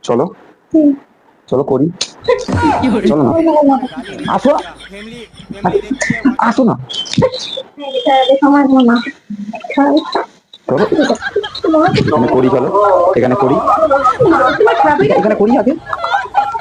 চলো চলো করি, চলো না, আসো আসো না, চলো এখানে করি, চলো এখানে করি, এখানে করি আগে।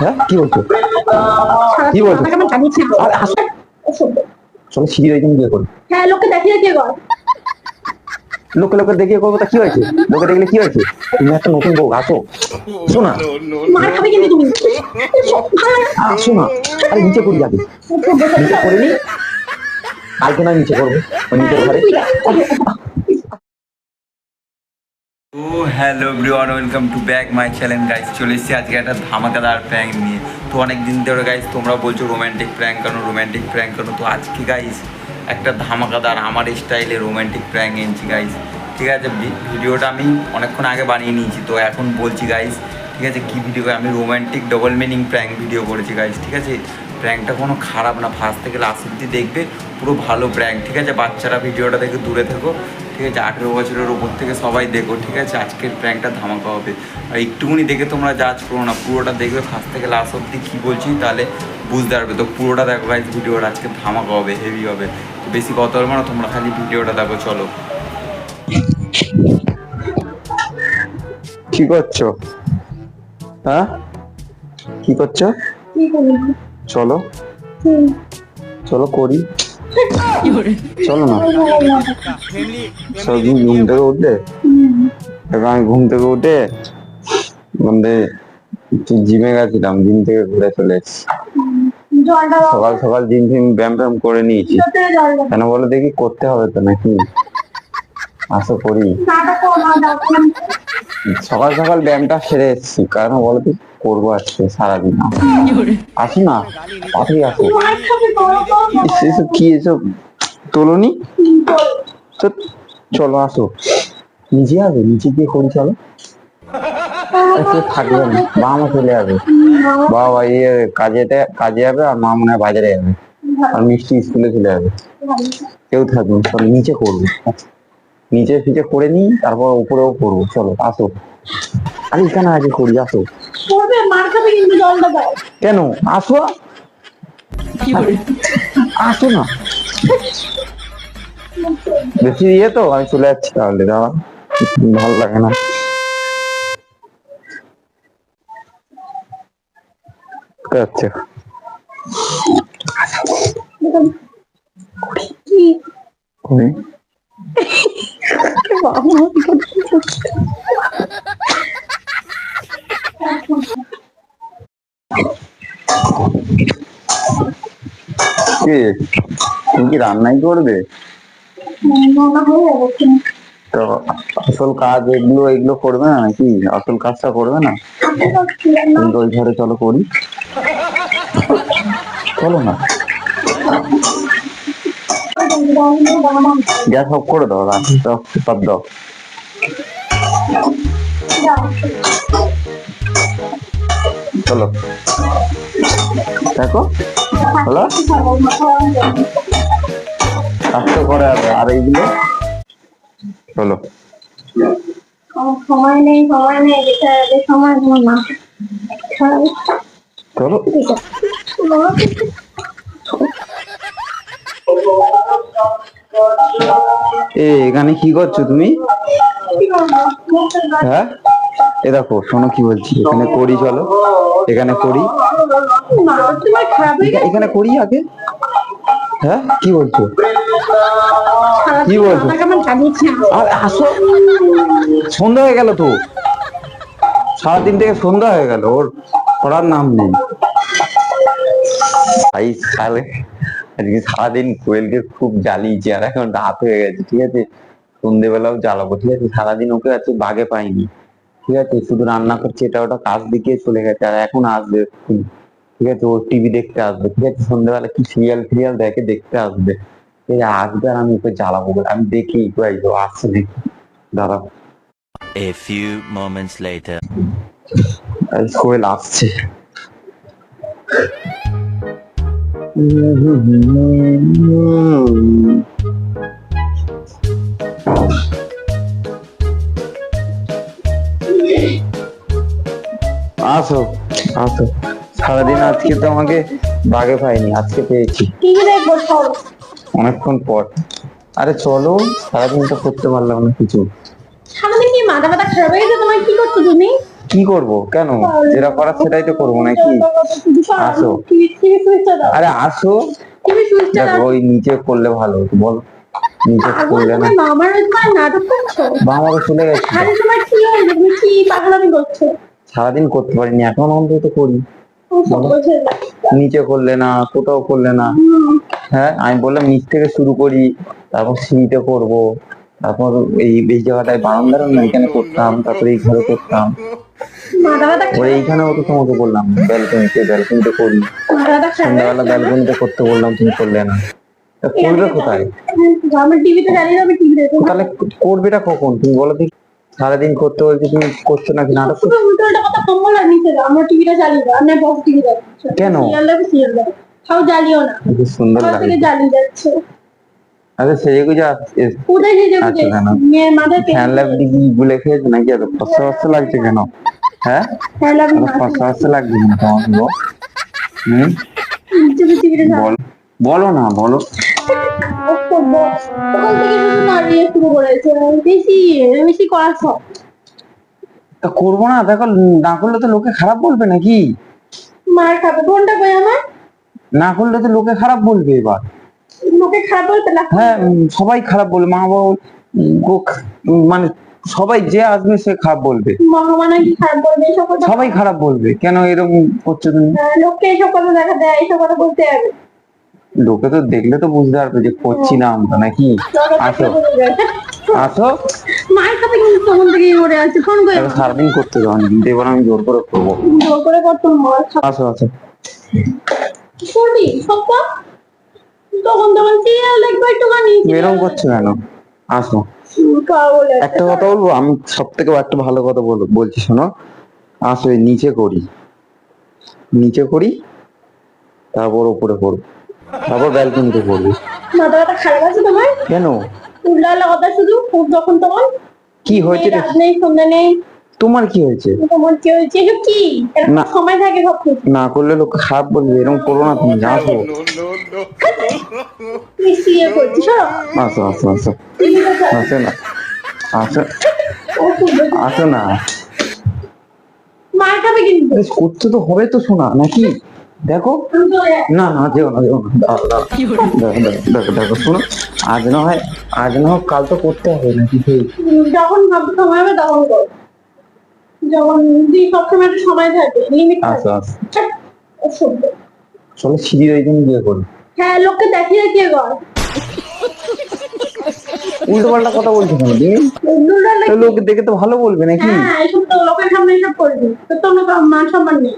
হ্যাঁ কি বলছো, কি বলছো? আরে আসো, চলো সিঁড়ি রেখে বিয়ে করি। হ্যাঁ, লোককে দেখিয়ে দিয়ে কর। লোকে লোকে দেখিয়ে করবো তা কি হয়েছে? লোকে দেখলে কি হয়েছে? তুমি একটা নতুন বউ, আসো শোনা, মার খাবে কিন্তু তুমি। আসো না, আরে নিচে করি আগে, নিচে করে নি, কালকে নয় নিচে করবো, ওই নিচের ঘরে। তো hello everyone, welcome to back my channel guys. চলে এসেছি আজকে একটা ধামাকাদার প্র্যাঙ্ক নিয়ে। তো অনেক দিন ধরে গাইস তোমরা বলছো রোম্যান্টিক প্র্যাঙ্ক কেন, রোম্যান্টিক প্র্যাঙ্ক কেন। তো আজকে গাইস একটা ধামাকাদার আমার স্টাইলে রোম্যান্টিক প্র্যাঙ্ক এনেছি গাইস। ঠিক আছে, ভিডিওটা আমি অনেকক্ষণ আগে বানিয়ে নিয়েছি, তো এখন বলছি গাইস। ঠিক আছে, কী ভিডিও, আমি romantic double meaning prank video করেছি গাইস। ঠিক আছে, প্র্যাঙ্কটা কোনো খারাপ না, ফার্স্ট থেকে লাস্ট অব্দি দেখবে, পুরো ভালো প্র্যাঙ্ক। ঠিক আছে, বাচ্চারা ভিডিওটা দেখে দূরে থেকো। ঠিক আছে, 18 বছরের ওপর থেকে সবাই দেখো। ঠিক আছে, আজকের প্র্যাঙ্কটা ধামাকা হবে। আর একটুকুনি দেখে তোমরা জাজ করো না, পুরোটা দেখবে ফার্স্ট থেকে লাস্ট অব্দি কী বলছি, তাহলে বুঝতে পারবে। তো পুরোটা দেখো গাইজ, ভিডিওটা আজকে ধামাকা হবে, হেভি হবে। তো বেশি কথা বলবো না, তোমরা খালি ভিডিওটা দেখো, চলো। কি করছো? হ্যাঁ কি করছো? চলো চলো করি, চলো না। সবদিন ঘুম থেকে উঠে, এখন আমি ঘুম থেকে উঠে মানে জিমে গেছিলাম, জিম থেকে ঘুরে চলে এসেছি। সকাল সকাল জিম ফিম ব্যায়াম ট্যাম করে নিয়েছি। কেন বলো দেখি? করতে হবে তো নাকি? আসো করি। সকাল সকাল ব্যায়ামটা সেরে এসেছি, কারণ বলো তো করবো আজকে সারাদিন। আসো না, তাড়াতাড়ি আসো। এসব কি, এসব তোলনি, চলো আসো, নিচে যাবে, নিচে গিয়ে করি, চলো। থাকবে না, মা চলে যাবে, বাবা ইয়ে কাজে যাবে, আর মা মনে হয় বাজারে যাবে, আর মিষ্টি স্কুলে চলে যাবে, কেউ থাকবে না। চলো নিচে করবো, নিচে ফিচে করে নিই, তারপর উপরেও করবো। চলো আসো, আরে এখানে আগে করি, আসো। কেন? আসো, আসো না, বেশি ইয়ে তো, আমি চলে যাচ্ছি তাহলে, দাঁড়া, ভালো লাগে না। আচ্ছা করি। কি তুমি কি রান্নাই করবে? তো আসল কাজ এগুলো এগুলো করবে না নাকি? আসল কাজটা করবে না? কিন্তু ওই ঘরে চলো করি, চলো না। গ্যাস অফ করে দাও, সব দাও। চলো দেখো, হলো আস্তে করে হবে। আর এইগুলো চলো, সময় নেই, সময় নেই, সময় না। চলো। এখানে কি করছো তুমি? হ্যাঁ এ দেখো, শোনো কি বলছি, এখানে করি, চলো এখানে করি, এখানে করি আগে। হ্যাঁ কি বলছো, কি বলছো? আর আসো, সন্ধ্যা হয়ে গেল তো, সারাদিন থেকে সন্ধ্যা হয়ে গেল, ওর পড়ার নাম নেই। ভাই সালে আজকে সারাদিন কোয়েলকে খুব জ্বালিয়েছি, আর এখন রাত হয়ে গেছে। ঠিক আছে, সন্ধ্যেবেলাও জ্বালাবো। ঠিক আছে, সারাদিন ওকে আছে বাগে পাইনি। ঠিক আছে, শুধু রান্না করছে, এটা ওটা কাজ দেখিয়ে চলে গেছে, আর এখন আসবে। ঠিক আছে, ও টিভি দেখতে আসবে। ঠিক আছে, সন্ধ্যেবেলা কি সিরিয়াল ফিরিয়াল দেখে, দেখতে আসবে। ঠিক আছে, আসবে আর আমি ওকে জ্বালাবো, আমি দেখি ও আসছে দেখি, দাঁড়া। A few moments later. কোয়েল আসছে। আসো আসো, সারাদিন আজকে তো আমাকে বাগে পাইনি, আজকে পেয়েছি টিভি দেখবো সব। অনেকক্ষণ পর। আরে চলো, সারাদিন তো করতে পারলাম না কিছু। সারাদিন কি মাথা ব্যথা খারাপ হয়ে গেছে তোমার? কি করছো তুমি? কি করব, কেন? যেটা করার সেটাই তো করবো নাকি? আসো। টিভি সুইচটা দাও। আরে আসো, টিভি সুইচটা দেখো দাও। ওই নিচে করলে ভালো হতো, বল। নিচে করলে না, তুমি মামার ওই তোমার নাটক করছো? বা আমাকে চলে গেছে। আরে তোমার কি হয়েছে? তুমি কি পাগলামি করছো? সারাদিন করতে পারিনি, এখন অন্তত করি। ও সব বলছে না। নিচে করলে না, কোথাও করলে না। হ্যাঁ, আমি বললাম নিচ থেকে শুরু করি, তারপর সিঁড়িতে করব, তারপর এই জায়গাটায় বারান্দার না এখানে করতাম, তারপরে এই ঘরে করতাম, মাথা ব্যথা ওরে এইখানেও তো তোমাকে বললাম ব্যালকনিতে করি। মাথা ব্যথা খারাপ সন্ধ্যাবেলা ব্যালকনিতে করতে বললাম, তুমি করলে না। তা করবে কোথায়? আমার টিভিতে দাঁড়িয়ে যাবে, টিভি দেখবো। তাহলে করবেটা কখন তুমি বলো দেখি? সারাদিন করতে বলছি, তুমি করছো নাকি নাটক করছো? উল্টো উল্টো কথা কম বলো, আর নিচে দাও। আমার টিভিটা জ্বালিয়ে দাও, আর না বক্স টিভি দাও। কেন? সিরিয়াল দেখো, সিরিয়াল দেখো। খাও, জ্বালিও না। খুব সুন্দর আমার লাগে। থেকে জ্বালিয়ে যাচ্ছে। আচ্ছা সেজে গুজে কোথায় সেজে আচ্ছা, গুজে? কেন? মেয়ের মাথায় ফ্যান ল্যাব ডিগ্রি গুলে খেয়েছো নাকি? এত ফসা ফসা লাগছে কেন? হ্যাঁ, ফেল আমি এত ফসা ফসা লাগছে কেন তোমাকে গো? হুম, টিভিটা জ্বালিয়ে বল, বলো না, বলো। তখন থেকে শুধু নাড়িয়ে শুরু করেছে। বেশি বেশি করার সব। তা করবো না, দেখো না করলে তো লোকে খারাপ বলবে নাকি? মার খাবে কোনটা কই আমার? না করলে তো লোকে খারাপ বলবে এবার। লোকে খারাপ বলতে না। হ্যাঁ, সবাই খারাপ বলবে, মা বাবা মানে সবাই যে আসবে সে খারাপ বলবে। মহামানা কি খারাপ বলবে এসব কথা? সবাই খারাপ বলবে, কেন এরকম করছো তুমি? লোককে এসব কথা দেখা দেয়, এসব কথা বলতে হবে। লোকে তো দেখলে তো বুঝতে পারবে যে করছি না আমরা নাকি। আসো আসো, মার খাবে কিন্তু তখন থেকে ওরে আছে ফোন করে। তাহলে সারাদিন করতে যাও, কিন্তু এবার আমি জোর করে করবো। জোর করে করতো মার খাবে। আসো আসো, করবি সত্য? তখন সিরিয়াল দেখবো একটুখানি। তুমি এরকম করছো কেন? আসো, পাগল একটা কথা বলবো, আমি সব থেকে একটা ভালো কথা বলছি, শোনো। আসো, এই নিচে করি, নিচে করি, তারপর উপরে করবো, তারপর ব্যালকনিতে করবো। মাথা ব্যথা খারাপ আছে তোমার? কেন? উল্টা কথা শুধু যখন তখন। কি হয়েছে? রাত নেই, সন্ধ্যা নেই। তোমার কি হয়েছে? তোমার কি হয়েছে? এসব কি? এরকম না। সময় থাকে সব কিছু। না করলে লোকে খারাপ বলবে, এরকম করো না তুমি। আসো তুই সিরিয়াল করছিস? আসো আসো আসো, আসো না, আসো আসো না। মার খাবে কিন্তু। আরে করতে তো হবে তো, শোনা নাকি? দেখো, আমি চলে যাচ্ছি। না না, যেও না, যেও না, দাঁড়াও, দাঁড়াও। দেখো দেখো দেখো, শোনো। আজ না হয়, আজ না হোক কাল তো করতে হবে নাকি সেই? যখন ভাবতে সময় হবে তখন কর। যখন তুই সবসময় একটা সময় থাকে, লিমিট আসো থাকে। আসো, চলো সিঁড়ির ওইখানে গিয়ে করি। হ্যাঁ, লোককে দেখিয়ে দেখিয়ে কর। উল্টো পাল্টা কথা বলছো কেন তুমি? উল্টোটা তো নাকি? লোক দেখে তো ভালো বলবে নাকি? হ্যাঁ, এসব তো লোকের সামনে এসব করবি, তোর তো কোনো মান সম্মান নেই।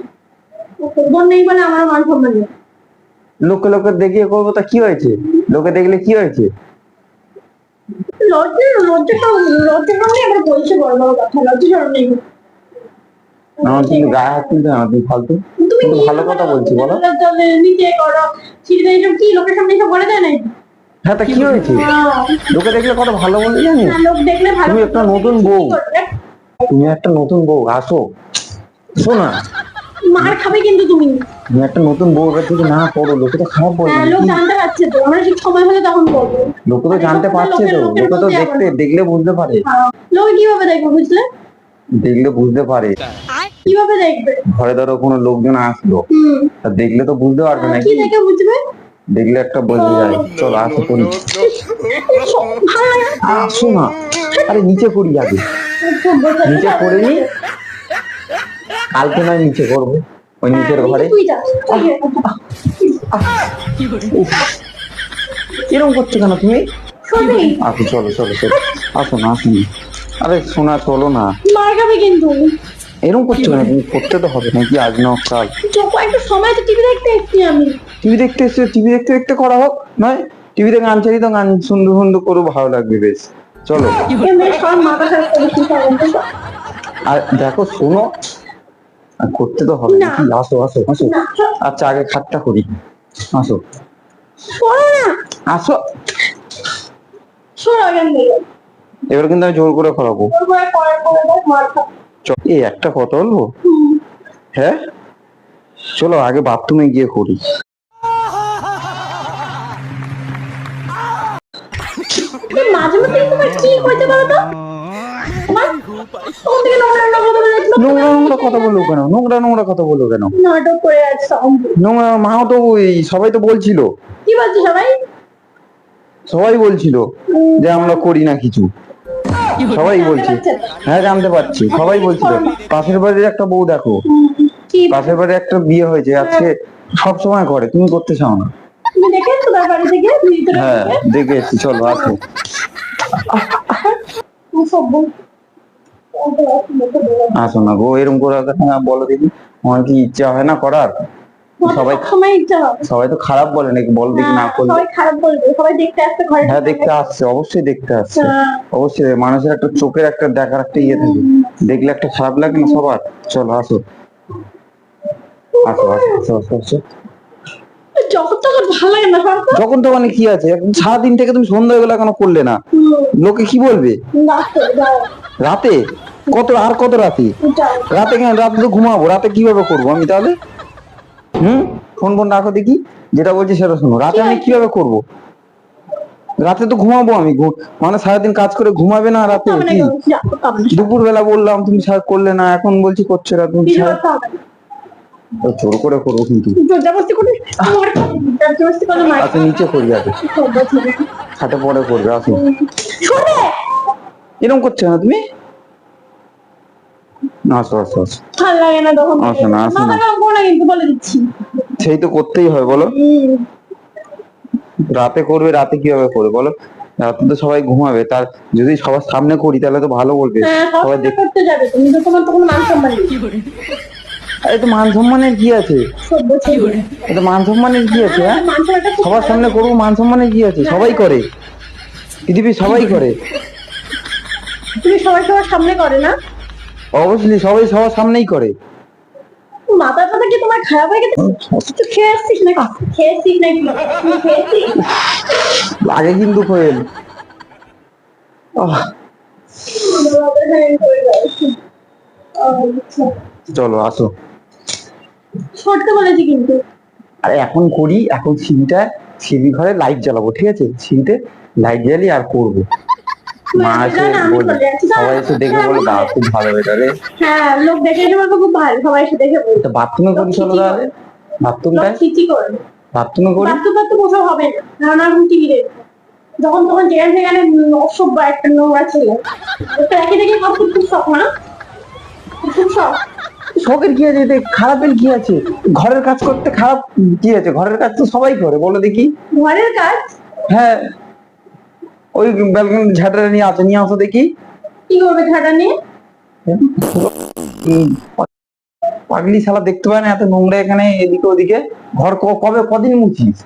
তোর নেই বলে আমার মান সম্মান নেই। লোকে লোকে দেখিয়ে করবো, তা কি হয়েছে? লোকে দেখলে কি হয়েছে? লজ্জা নেই, এবার বলছে বড় বড় কথা। লজ্জা শরম নেই। আমার কিন্তু গায়ে হাত তুলতে না, তুমি ফালতু। তুমি কিন্তু কি ভালো কথা বলছি, বলো। নিচে করো, সিঁড়িতে এসব কি লোকের সামনে এসব বলে যায় নাকি? হ্যাঁ, তা কি হয়েছে? লোকে দেখলে কত ভালো বলে জানি। হ্যাঁ, লোক দেখলে ভালো। তুমি একটা নতুন বউ, তুমি একটা নতুন বউ, আসো, শোনা। মার খাবে কিন্তু তুমি। তুমি একটা নতুন বউ, এবার যদি না করো লোকে তো খারাপ বলবে হ্যাঁ, লোক নাকি? জানতে পারছে তো, আমরা ঠিক সময় হলে তখন করবো। লোকে তো জানতে পারছে তো, লোকে তো দেখলে বুঝতে পারে। লোক কিভাবে দেখবে বুঝলে? দেখলে বুঝতে পারে। কিভাবে দেখবে? ঘরে ধরো কোনো লোকজন আসলো, তা দেখলে তো বুঝতে পারবে কি নাকি? দেখে বুঝবে? দেখলে একটা বোঝা যায়। চলো আসো করি। ভালো লাগে না। আসো না, আরে নিচে করি আগে, নিচে করে নি, কালকে নয় নিচে করবো, ওই নিচের ঘরে। তুই যা। এরকম করছো কেন তুমি? সত্যি আসো, চলো চলো চলো, আসো না, আসো না। আরে শোনা, চলো না। মার খাবে কিন্তু। এরকম করছো কেন তুমি? করতে তো হবে নাকি, আজ না হোক কাল। একটা সময় তো টিভি দেখতে এসছি আমি। টিভি দেখতে এসে টিভি দেখতে দেখতে করা হোক, নয় টিভিতে গান চালি তো গান সুন্দর সুন্দর করো, ভালো লাগবে বেশ। চলো। সব মাথা খারাপ করেছি সব। আর দেখো, শোনো, আর করতে তো হবে না। নাকি? আসো আসো আসো। না, আচ্ছা আগে খাটটা করি, আসো শোনো না। আসো। শোনো এখান থেকে। এবার কিন্তু আমি জোর করে করাবো। ওর করে করার পরে দেখ মার খাবে। এই একটা কথা বলবো, হ্যাঁ চলো আগে বাথরুমে গিয়ে করি। মাঝে মধ্যে তোমার কি হইতে বলো তো? তোমার কোন থেকে নোংরা কথা বলে যাচ্ছিল? নোংরা নোংরা কথা বলবো কেন? নাটক করে আছো। নোংরা মাও তো সবাই তো বলছিল, কি বলছো সবাই? সবাই বলছিল যে আমরা করি না কিছু, সবাই বলছে। হ্যাঁ জানতে পারছি, সবাই বলছিল। পাশের বাড়ির একটা বউ দেখো, কি পাশের বাড়ির একটা বিয়ে হয়েছে আজকে, সব সময় করে, তুমি করতে চাও না। তুমি দেখেছো তার বাড়ি থেকে ভিতরে? হ্যাঁ দেখে এসছি, চলো আসো। সব বল। আসো না গো, এরকম করে বলো দেখি, আমার কি ইচ্ছা হয় না করার? সবাই সময় ইচ্ছা হবে। সবাই তো খারাপ বলে নাকি, বলো দেখি না করলে। সবাই খারাপ বলবে, সবাই দেখতে আসতে ঘরে। হ্যাঁ দেখতে আসছে, অবশ্যই দেখতে আসছে, হ্যাঁ। অবশ্যই। মানুষের একটা চোখের একটা দেখার একটা ইয়ে থাকে, দেখলে একটা খারাপ লাগে না সবার? চলো আসো আসো আসো আসো আসো আসো। যখন তখন ভালো লাগে না সব। যখন তো মানে কি আছে, এখন সারাদিন থেকে তুমি সন্ধ্যাবেলা কেন করলে না? লোকে কি বলবে? রাতে কত রাতে? রাতে কেন? রাতে তো ঘুমাবো, রাতে কিভাবে করবো আমি তাহলে? ফোন রাখো দেখি, যেটা বলছি সেটা শোনো। রাতে আমি কিভাবে করব? রাতে তো ঘুমাবো আমি, মানে সারাদিন কাজ করে ঘুমাবে না রাতে? কি দুপুর বেলা বললাম, তুমি করলে না, এখন বলছি করছো না তুমি। জোর করে করবো কিন্তু। আচ্ছা নিচে করি, আগে খাটে পরে করবে। আসো, এরকম করছো না তুমি? আসো আসো আসো। ভালো লাগে না তখন। আসো না, আসো না। কিন্তু বলে দিচ্ছি, সেই তো করতেই হয় বলো। রাতে করবে, রাতে কিভাবে করবে বলো? রাতে তো সবাই ঘুমাবে, তার যদি সবার সামনে করি তাহলে তো ভালো বলবে সবাই। করতে যাবে তুমি তো, তোমার তখন মান সম্মান নেই। এই তো মান সম্মানের কি আছে? এটা মান সম্মানের কি আছে? হ্যাঁ সবার সামনে করবো, মান সম্মানের কি আছে? সবাই করে, পৃথিবীর সবাই করে। তুমি সবাই সবার সামনে করে না? অবশ্যই সবাই সবার সামনেই করে। মাথা টাথা কি তোমার খারাপ হয়ে গেছে? তুই খেয়ে আসছিস নাকি? খেয়েছিস নাকি? খেয়েছিস? আগে কিন্তু কোয়েল। চলো আসো। সরতে বলেছি কিন্তু। আরে এখন করি, এখন সিঁড়ি ঘরে লাইট জ্বালাবো, ঠিক আছে? সিঁড়িতে লাইট জ্বালি আর করবো। মা এসে বলে, সবাই এসে দেখে বলে দাও খুব ভালো হয়েছে রে। হ্যাঁ লোক দেখে এসে বলবে খুব ভালো, সবাই এসে দেখে বলবে। তো বাথরুমে করি চলো তাহলে, বাথরুমটায় খিচি করে। বাথরুমে করি। বাথরুমে তো বসে হবে না, কারণ আমি টিভি দেখবো। যখন তখন যেখানে সেখানে অসভ্য একটা নোংরা ছেলে, ওটা একই দেখে ভাবছি খুব শখ না? খুব শখ। শখের কি আছে এতে? খারাপের কি আছে? ঘরের কাজ করতে খারাপ কি আছে? ঘরের কাজ তো সবাই করে, বলো দেখি। ঘরের কাজ? হ্যাঁ ওই ব্যালকনি ঝাঁটাটা নিয়ে আসো দেখি। কি করবে ঝাঁটা নিয়ে? পাগলি শালা দেখতে পায় না এত নোংরা এখানে এদিকে ওদিকে? ঘর কদিন মুছিস?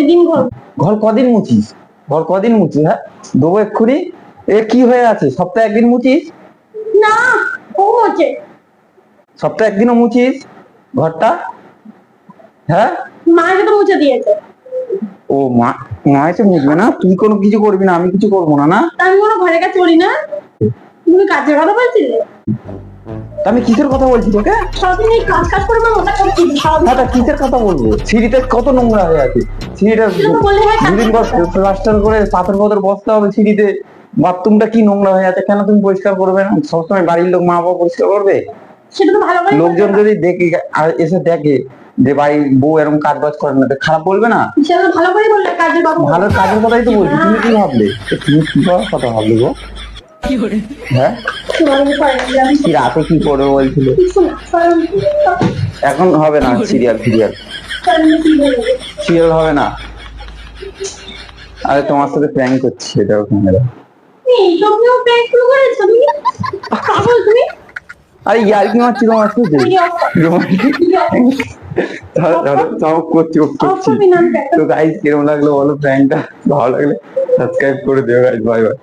দিন ঘর কদিন মুছিস? হ্যাঁ দেবো এক্ষুনি। এ কি হয়ে আছে? সপ্তাহে একদিন মুছিস? না ও হচ্ছে সপ্তাহে একদিনও মুছিস ঘরটা? হ্যাঁ মা তো মুছে দিয়েছে। ও মা এসে মুছবে না? তুই কোনো কিছু করবি না, আমি কিছু করবো না? না আমি কোনো ঘরের কাজ করি না। তুমি কাজের কথা বলছিলে? আমি কিসের কথা বলছি তোকে? সারাদিন এই কাজ কাজ করে আমার মাথা করছি। হ্যাঁ কিসের কথা বলবো? সিঁড়িতে কত নোংরা হয়ে আছে, সিঁড়িটা দুদিন পর প্লাস্টার করে পাথর বসতে হবে সিঁড়িতে। বাথরুমটা কি নোংরা হয়ে আছে, কেন তুমি পরিষ্কার করবে না? সবসময় বাড়ির লোক মা বাবা পরিষ্কার করবে? সেটা তো ভালো করে লোকজন যদি দেখে আর এসে দেখে যে বাড়ির বউ এরকম কাজ বাজ করে না, খারাপ বলবে না? সেটা তো ভালো করে বললে কাজের বাবু। ভালো কাজের কথাই তো বলছি, তুমি কি ভাবলে? তুমি কি কথা ভাবলে গো? হ্যাঁ কি রাতে কি করবে বলছিল? এখন হবে না সিরিয়াল হবে না। আরে তোমার সাথে প্র্যাঙ্ক করছি, এটা ওখানে আরে ইয়ার কি মারছি তোমার সাথে? করছি তো গাইস কিরকম লাগলো বলো প্র্যাঙ্কটা? ভালো লাগলে সাবস্ক্রাইব করে দিও গাইস। Bye bye.